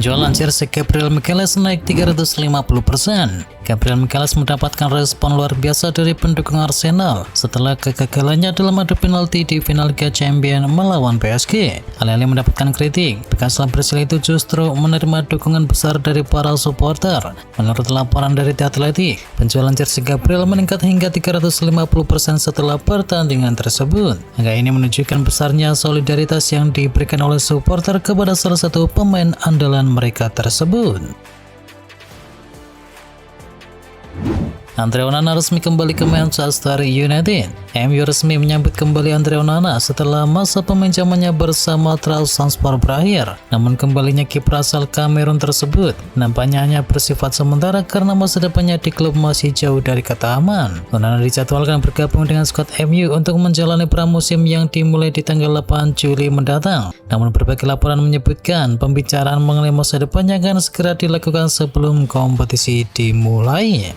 Penjualan jersey Gabriel Magalhaes naik 350%. Gabriel Magalhaes mendapatkan respon luar biasa dari pendukung Arsenal setelah kegagalannya dalam adu penalti di final Liga Champions melawan PSG. Alih-alih mendapatkan kritik, bekas klub Brasil itu justru menerima dukungan besar dari para supporter. Menurut laporan dari The Athletic, penjualan jersey Gabriel meningkat hingga 350% setelah pertandingan tersebut. Angka ini menunjukkan besarnya solidaritas yang diberikan oleh supporter kepada salah satu pemain andalan mereka tersebut. Andre Onana resmi kembali ke Manchester United. MU resmi menyambut kembali Andre Onana setelah masa peminjamannya bersama Trabzonspor berakhir. Namun kembalinya kiper asal Kamerun tersebut nampaknya hanya bersifat sementara karena masa depannya di klub masih jauh dari kata aman. Onana dijadwalkan bergabung dengan skuad MU untuk menjalani pramusim yang dimulai di tanggal 8 Juli mendatang. Namun berbagai laporan menyebutkan pembicaraan mengenai masa depannya akan segera dilakukan sebelum kompetisi dimulai.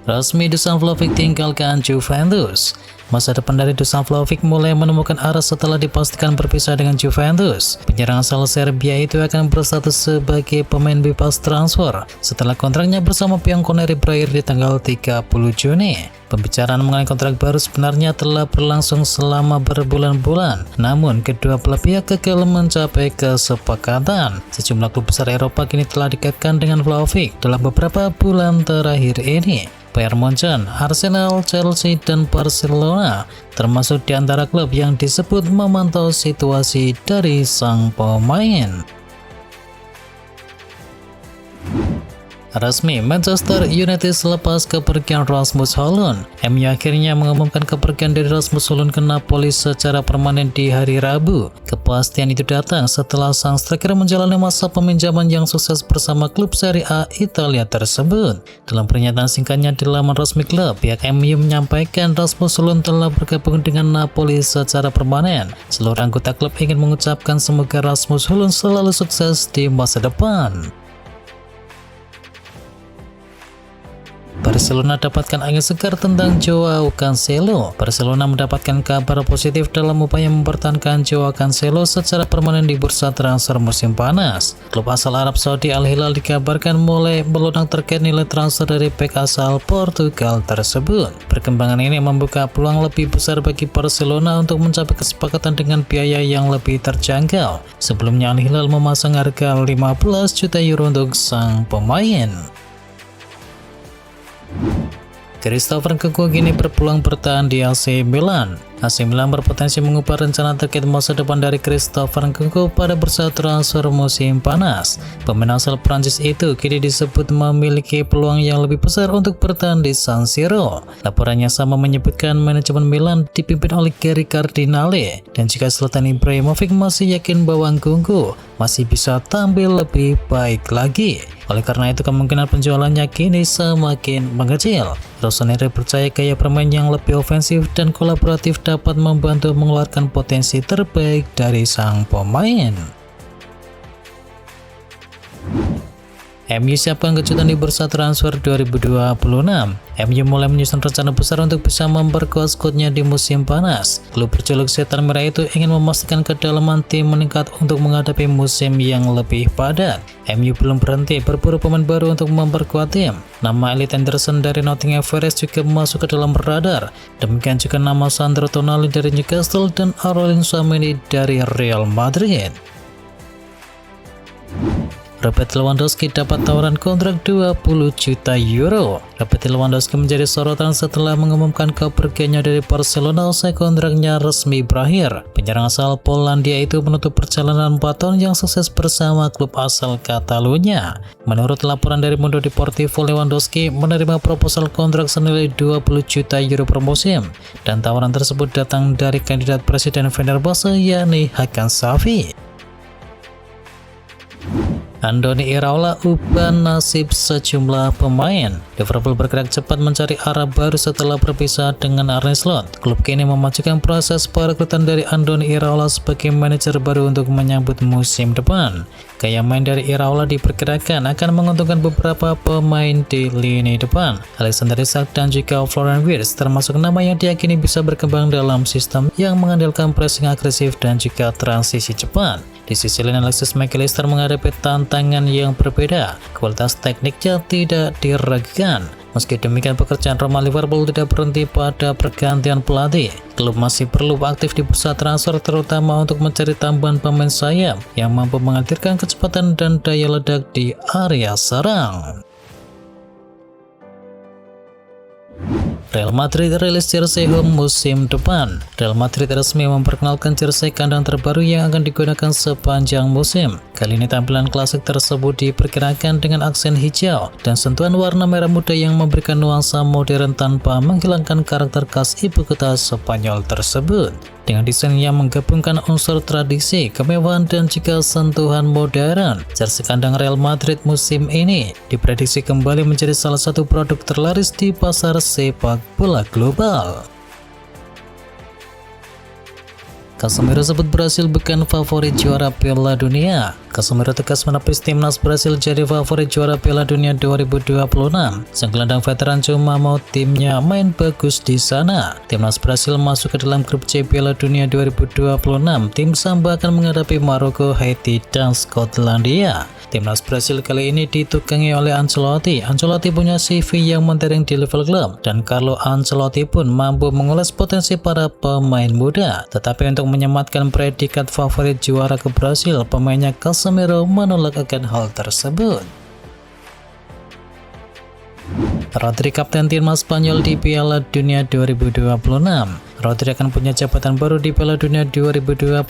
Resmi Dusan Vlahovic tinggalkan Juventus. Masa depan dari Dusan Vlahovic mulai menemukan arah setelah dipastikan berpisah dengan Juventus. Penyerang asal Serbia itu akan berstatus sebagai pemain bebas transfer setelah kontraknya bersama Bianconeri berakhir di tanggal 30 Juni. Pembicaraan mengenai kontrak baru sebenarnya telah berlangsung selama berbulan-bulan, namun kedua belah pihak gagal mencapai kesepakatan. Sejumlah klub besar Eropa kini telah dikaitkan dengan Vlahovic dalam beberapa bulan terakhir ini. Bayern Munchen, Arsenal, Chelsea, dan Barcelona termasuk di antara klub yang disebut memantau situasi dari sang pemain. Resmi, Manchester United selepas kepergian Rasmus Hojlund. MU akhirnya mengumumkan kepergian dari Rasmus Hojlund ke Napoli secara permanen di hari Rabu. Kepastian itu datang setelah sang striker menjalani masa peminjaman yang sukses bersama klub Serie A Italia tersebut. Dalam pernyataan singkatnya di laman resmi klub, pihak MU menyampaikan Rasmus Hojlund telah bergabung dengan Napoli secara permanen. Seluruh anggota klub ingin mengucapkan semoga Rasmus Hojlund selalu sukses di masa depan. Barcelona dapatkan angin segar tentang Joao Cancelo. Barcelona mendapatkan kabar positif dalam upaya mempertahankan Joao Cancelo secara permanen di bursa transfer musim panas. Klub asal Arab Saudi Al Hilal dikabarkan mulai melunak terkait nilai transfer dari bek asal Portugal tersebut. Perkembangan ini membuka peluang lebih besar bagi Barcelona untuk mencapai kesepakatan dengan biaya yang lebih terjangkau. Sebelumnya Al Hilal memasang harga 15 juta euro untuk sang pemain. Christopher Nkunku kini berpeluang bertahan di AC Milan. AC Milan berpotensi mengubah rencana terkait masa depan dari Christopher Nkunku pada bursa transfer musim panas. Pemain asal Prancis itu kini disebut memiliki peluang yang lebih besar untuk bertahan di San Siro. Laporannya sama menyebutkan manajemen Milan dipimpin oleh Gary Cardinale, dan jika Zlatan Ibrahimovic masih yakin bahwa Nkunku masih bisa tampil lebih baik lagi. Oleh karena itu kemungkinan penjualannya kini semakin mengecil. Rossoneri percaya gaya bermain yang lebih ofensif dan kolaboratif dapat membantu mengeluarkan potensi terbaik dari sang pemain. MU siapkan kejutan di bursa transfer 2026. MU mulai menyusun rencana besar untuk bisa memperkuat skuadnya di musim panas. Klub berjuluk Setan Merah itu ingin memastikan kedalaman tim meningkat untuk menghadapi musim yang lebih padat. MU belum berhenti berburu pemain baru untuk memperkuat tim. Nama Elliot Anderson dari Nottingham Forest juga masuk ke dalam radar. Demikian juga nama Sandro Tonali dari Newcastle dan Aurelien Tchouameni dari Real Madrid. Robert Lewandowski dapat tawaran kontrak 20 juta euro. Robert Lewandowski menjadi sorotan setelah mengumumkan kepergiannya dari Barcelona usai kontraknya resmi berakhir. Penyerang asal Polandia itu menutup perjalanan 4 tahun yang sukses bersama klub asal Catalunya. Menurut laporan dari Mundo Deportivo, Lewandowski menerima proposal kontrak senilai 20 juta euro per musim, dan tawaran tersebut datang dari kandidat presiden Fenerbahce yakni Hakan Safi. Andoni Iraola ubah nasib sejumlah pemain. Liverpool bergerak cepat mencari arah baru setelah berpisah dengan Arne Slot. Klub kini memajukan proses perekrutan dari Andoni Iraola sebagai manajer baru untuk menyambut musim depan. Gaya main dari Iraola diperkirakan akan menguntungkan beberapa pemain di lini depan. Alexander Isak dan juga Florian Wirtz termasuk nama yang diyakini bisa berkembang dalam sistem yang mengandalkan pressing agresif dan juga transisi cepat. Di sisi lain, Alexis Mac Allister menghadapi tantangan yang berbeda. Kualitas tekniknya tidak diragukan. Meski demikian, pekerjaan Roma Liverpool tidak berhenti pada pergantian pelatih. Klub masih perlu aktif di bursa transfer, terutama untuk mencari tambahan pemain sayap yang mampu menghadirkan kecepatan dan daya ledak di area serang. Real Madrid rilis jersey home musim depan. Real Madrid resmi memperkenalkan jersey kandang terbaru yang akan digunakan sepanjang musim. Kali ini tampilan klasik tersebut diperkirakan dengan aksen hijau dan sentuhan warna merah muda yang memberikan nuansa modern tanpa menghilangkan karakter khas ibu kota Spanyol tersebut. Dengan desain yang menggabungkan unsur tradisi, kemewahan, dan juga sentuhan modern, jersey kandang Real Madrid musim ini diprediksi kembali menjadi salah satu produk terlaris di pasar sepak bola global. Casemiro sebut Brasil bukan favorit juara Piala Dunia. Casemiro tegas menepis timnas Brasil jadi favorit juara Piala Dunia 2026. Sang gelandang veteran cuma mau timnya main bagus di sana. Timnas Brasil masuk ke dalam grup C Piala Dunia 2026. Tim Samba akan menghadapi Maroko, Haiti, dan Skotlandia. Timnas Brasil kali ini ditukangi oleh Ancelotti. Ancelotti punya CV yang mentereng di level klub, dan Carlo Ancelotti pun mampu mengulas potensi para pemain muda. Tetapi untuk menyematkan predikat favorit juara ke Brasil, pemainnya Casemiro menolak akan hal tersebut. Rodri kapten timnas Spanyol di Piala Dunia 2026. Rodri akan punya jabatan baru di Piala Dunia 2026.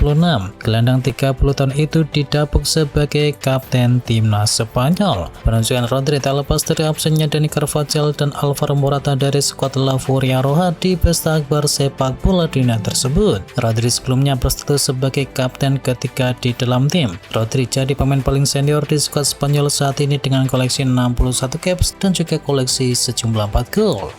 Gelandang 30 tahun itu didapuk sebagai kapten timnas Spanyol. Penunjukan Rodri tak lepas dari absennya Dani Carvajal dan Alvaro Morata dari skuad La Furia Roja di pesta akbar sepak bola dunia tersebut. Rodri sebelumnya berstatus sebagai kapten ketika di dalam tim. Rodri jadi pemain paling senior di skuad Spanyol saat ini dengan koleksi 61 caps dan juga koleksi sejumlah 4 gol.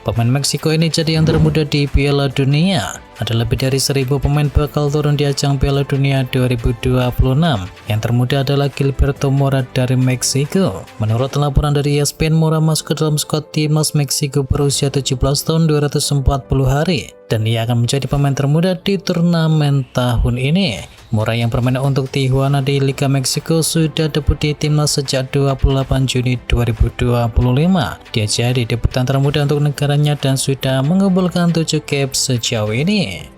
Pemain Meksiko ini jadi yang termuda di Piala Dunia. Ada lebih dari 1000 pemain bakal turun di ajang Piala Dunia 2026. Yang termuda adalah Gilberto Mora dari Meksiko. Menurut laporan dari ESPN, Mora masuk ke dalam skuad timnas Meksiko berusia 17 tahun 240 hari. Dan ia akan menjadi pemain termuda di turnamen tahun ini. Mora yang bermain untuk Tijuana di Liga Meksiko sudah debut di timnas sejak 28 Juni 2025. Dia jadi debutan termuda untuk negaranya dan sudah mengumpulkan 7 caps sejauh ini.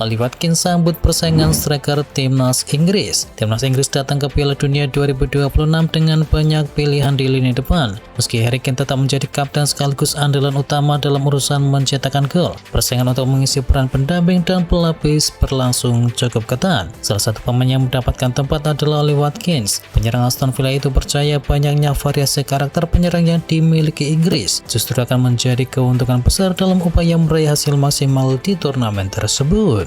Oli Watkins sambut persaingan striker timnas Inggris. Timnas Inggris datang ke Piala Dunia 2026 dengan banyak pilihan di lini depan. Meski Harry Kane tetap menjadi kapten sekaligus andalan utama dalam urusan mencetakkan gol, persaingan untuk mengisi peran pendamping dan pelapis berlangsung cukup ketat. Salah satu pemain yang mendapatkan tempat adalah Oli Watkins. Penyerang Aston Villa itu percaya banyaknya variasi karakter penyerang yang dimiliki Inggris justru akan menjadi keuntungan besar dalam upaya meraih hasil maksimal di turnamen tersebut.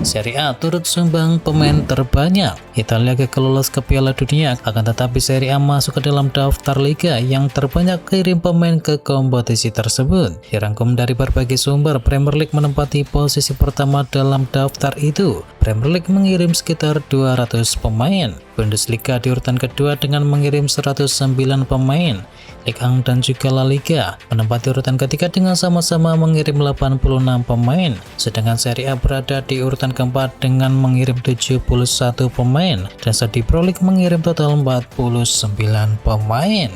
Serie A turut sumbang pemain terbanyak. Italia gagal lolos ke Piala Dunia, akan tetapi Serie A masuk ke dalam daftar liga yang terbanyak kirim pemain ke kompetisi tersebut. Dirangkum dari berbagai sumber, Premier League menempati posisi pertama dalam daftar itu. Premier League mengirim sekitar 200 pemain. Bundesliga di urutan kedua dengan mengirim 109 pemain. Ligue 1 dan juga La Liga menempati urutan ketiga dengan sama-sama mengirim 86 pemain. Sedangkan Serie A berada di urutan keempat dengan mengirim 71 pemain. Dan saat di Pro League mengirim total 49 pemain.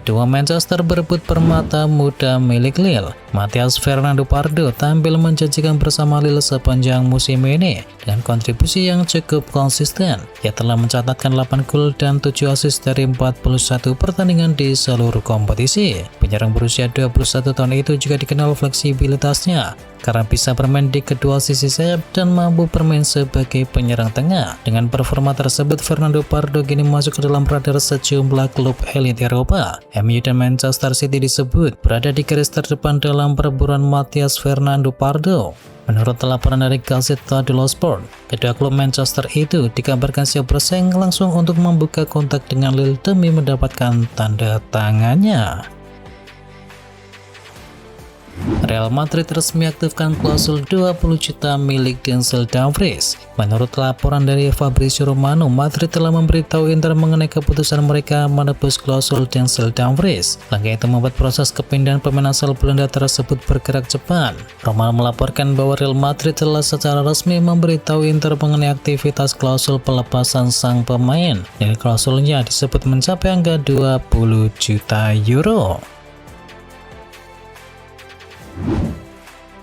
Dua Manchester berebut permata muda milik Lille. Matias Fernando Pardo tampil menjanjikan bersama Lille sepanjang musim ini dengan kontribusi yang cukup konsisten. Ia telah mencatatkan 8 gol dan 7 assist dari 41 pertandingan di seluruh kompetisi. Penyerang berusia 21 tahun itu juga dikenal fleksibilitasnya karena bisa bermain di kedua sisi sayap dan mampu bermain sebagai penyerang tengah. Dengan performa tersebut, Fernando Pardo kini masuk ke dalam radar sejumlah klub elit Eropa. MU dan Manchester City disebut berada di garis terdepan dalam perburuan Matheus Fernando Pardo. Menurut laporan dari Gazzetta dello Sport, kedua klub Manchester itu dikabarkan siap bersaing langsung untuk membuka kontak dengan Lille demi mendapatkan tanda tangannya. Real Madrid resmi aktifkan klausul 20 juta milik Denzel Dumfries. Menurut laporan dari Fabrizio Romano, Madrid telah memberitahu Inter mengenai keputusan mereka menebus klausul Denzel Dumfries. Langkah itu membuat proses kepindahan pemain asal Belanda tersebut bergerak cepat. Romano melaporkan bahwa Real Madrid telah secara resmi memberitahu Inter mengenai aktivitas klausul pelepasan sang pemain. Dan klausulnya disebut mencapai angka 20 juta euro.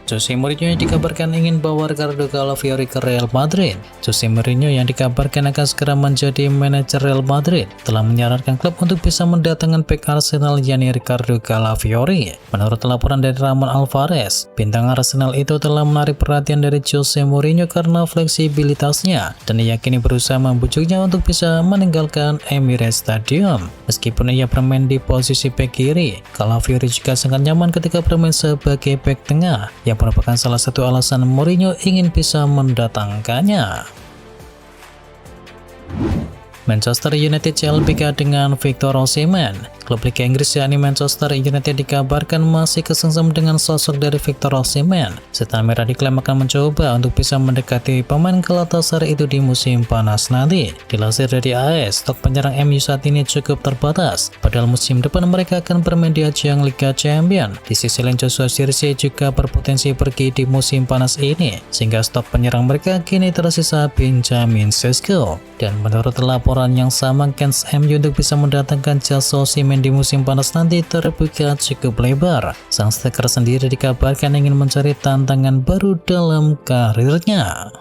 Jose Mourinho yang dikabarkan ingin bawa Ricardo Calafiori ke Real Madrid. Jose Mourinho yang dikabarkan akan segera menjadi manajer Real Madrid telah menyarankan klub untuk bisa mendatangkan bek Arsenal yakni Ricardo Calafiori. Menurut laporan dari Ramon Alvarez, bintang Arsenal itu telah menarik perhatian dari Jose Mourinho karena fleksibilitasnya dan diyakini berusaha membujuknya untuk bisa meninggalkan Emirates Stadium. Meskipun ia bermain di posisi bek kiri, Calafiori juga sangat nyaman ketika bermain sebagai bek tengah, yang merupakan salah satu alasan Mourinho ingin bisa mendatangkannya. Manchester United CLBK dengan Victor Osimhen. Klub Liga Inggris yakni Manchester United dikabarkan masih kesengsem dengan sosok dari Victor Osimhen. Setan Merah diklaim akan mencoba untuk bisa mendekati pemain Galatasaray itu di musim panas nanti. Dilansir dari AS, stok penyerang MU saat ini cukup terbatas, padahal musim depan mereka akan bermain di ajang Liga Champions. Di sisi lain, Joshua Zirkzee juga berpotensi pergi di musim panas ini, sehingga stok penyerang mereka kini tersisa Benjamin Sesko. Dan menurut laporan yang sama, kans MU untuk bisa mendatangkan jasa Osimhen di musim panas nanti terbuka cukup lebar. Sang striker sendiri dikabarkan ingin mencari tantangan baru dalam karirnya.